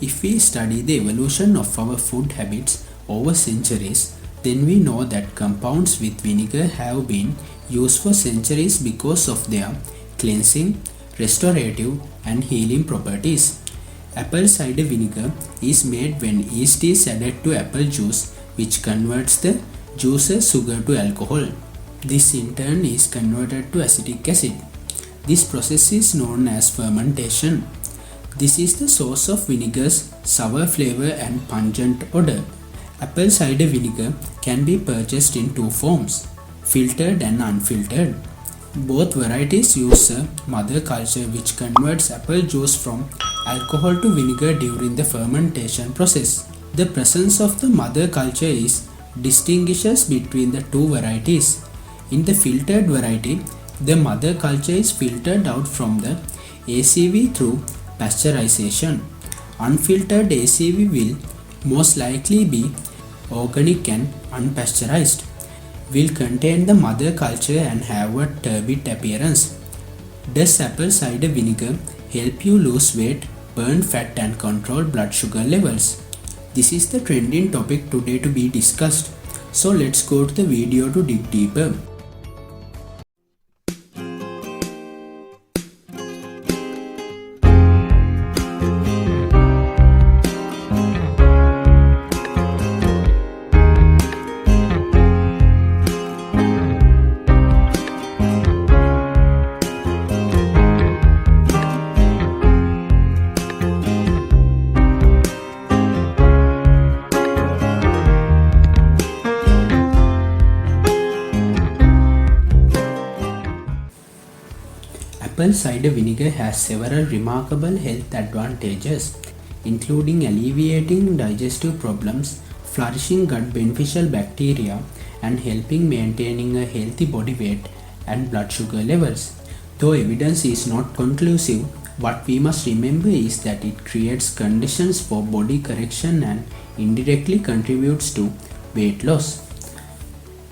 If we study the evolution of our food habits over centuries, then we know that compounds with vinegar have been used for centuries because of their cleansing, restorative, and healing properties. Apple cider vinegar is made when yeast is added to apple juice, which converts the juice's sugar to alcohol. This in turn is converted to acetic acid. This process is known as fermentation. This is the source of vinegar's sour flavor and pungent odor. Apple cider vinegar can be purchased in two forms, filtered and unfiltered. Both varieties use a mother culture which converts apple juice from alcohol to vinegar during the fermentation process. The presence of the mother culture distinguishes between the two varieties. In the filtered variety, the mother culture is filtered out from the ACV through pasteurization. Unfiltered ACV will most likely be organic and unpasteurized, will contain the mother culture and have a turbid appearance. Does apple cider vinegar help you lose weight, burn fat and control blood sugar levels? This is the trending topic today to be discussed. So let's go to the video to dig deeper. Apple cider vinegar has several remarkable health advantages, including alleviating digestive problems, flourishing gut beneficial bacteria, and helping maintaining a healthy body weight and blood sugar levels. Though evidence is not conclusive, what we must remember is that it creates conditions for body correction and indirectly contributes to weight loss.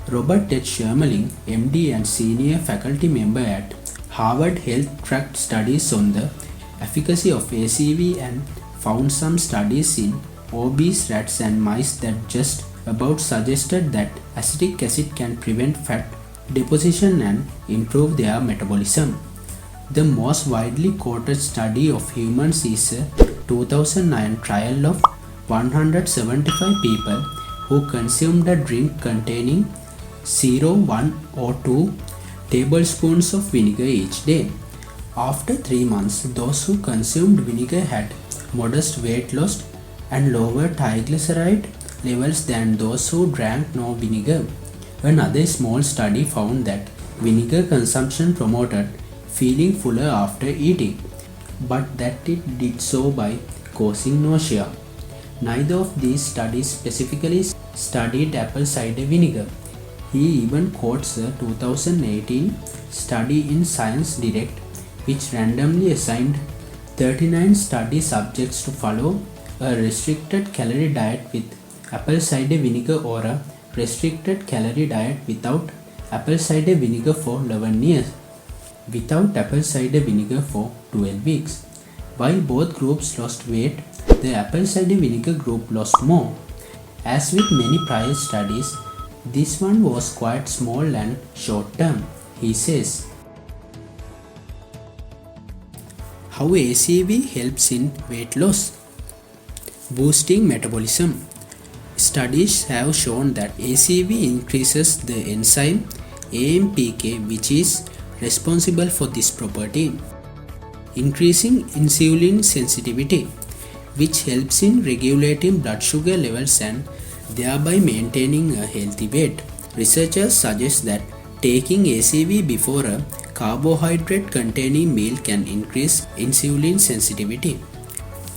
Robert H. Shermerling, MD and senior faculty member at Harvard Health tracked studies on the efficacy of ACV and found some studies in obese rats and mice that just about suggested that acetic acid can prevent fat deposition and improve their metabolism. The most widely quoted study of humans is a 2009 trial of 175 people who consumed a drink containing 0, 1 or 2 tablespoons of vinegar each day. After 3 months, those who consumed vinegar had modest weight loss and lower triglyceride levels than those who drank no vinegar. Another small study found that vinegar consumption promoted feeling fuller after eating, but that it did so by causing nausea. Neither of these studies specifically studied apple cider vinegar. He even quotes a 2018 study in Science Direct, which randomly assigned 39 study subjects to follow a restricted calorie diet with apple cider vinegar or a restricted calorie diet without apple cider vinegar for 11 years, without apple cider vinegar for 12 weeks. While both groups lost weight, the apple cider vinegar group lost more. As with many prior studies, this one was quite small and short term, he says. How ACV helps in weight loss? Boosting metabolism. Studies have shown that ACV increases the enzyme AMPK, which is responsible for this property, increasing insulin sensitivity, which helps in regulating blood sugar levels and thereby maintaining a healthy weight. Researchers suggest that taking ACV before a carbohydrate containing meal can increase insulin sensitivity.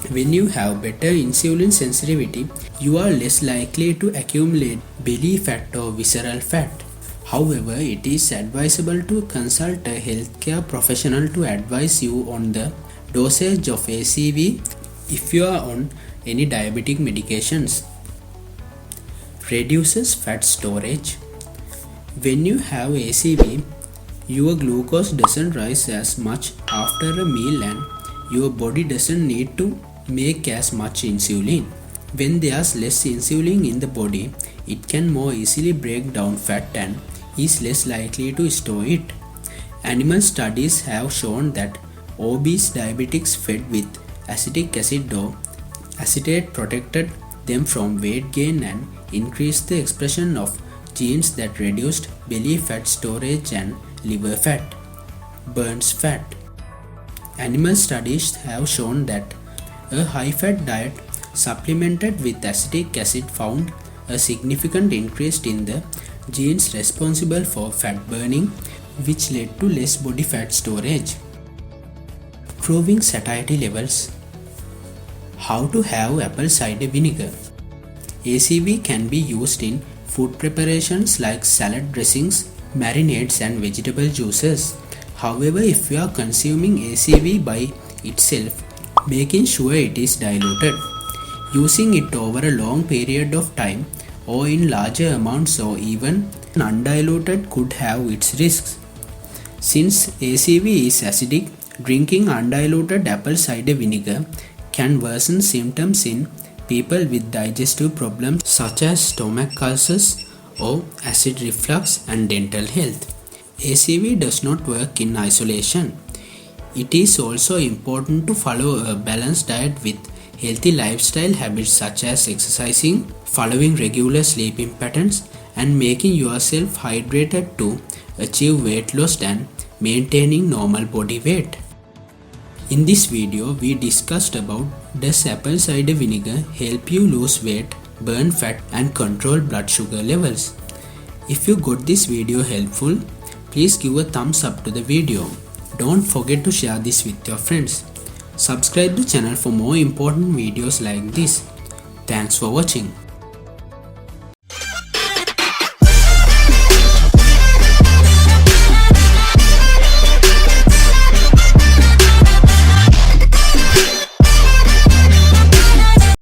When you have better insulin sensitivity, you are less likely to accumulate belly fat or visceral fat. However, it is advisable to consult a healthcare professional to advise you on the dosage of ACV if you are on any diabetic medications. Reduces fat storage. When you have ACV, your glucose doesn't rise as much after a meal and your body doesn't need to make as much insulin. When there's less insulin in the body, it can more easily break down fat and is less likely to store it. Animal studies have shown that obese diabetics fed with acetic acid or acetate protected them from weight gain and increased the expression of genes that reduced belly fat storage and liver fat, burns fat. Animal studies have shown that a high-fat diet supplemented with acetic acid found a significant increase in the genes responsible for fat burning, which led to less body fat storage. Improving satiety levels. How to have apple cider vinegar. ACV can be used in food preparations like salad dressings, marinades and vegetable juices. However, if you are consuming ACV by itself, making sure it is diluted. Using it over a long period of time or in larger amounts or even undiluted could have its risks. Since ACV is acidic, drinking undiluted apple cider vinegar can worsen symptoms in people with digestive problems such as stomach ulcers or acid reflux and dental health. ACV does not work in isolation. It is also important to follow a balanced diet with healthy lifestyle habits such as exercising, following regular sleeping patterns, and making yourself hydrated to achieve weight loss and maintaining normal body weight. In this video, we discussed about does apple cider vinegar help you lose weight, burn fat, and control blood sugar levels. If you got this video helpful, please give a thumbs up to the video. Don't forget to share this with your friends. Subscribe the channel for more important videos like this. Thanks for watching.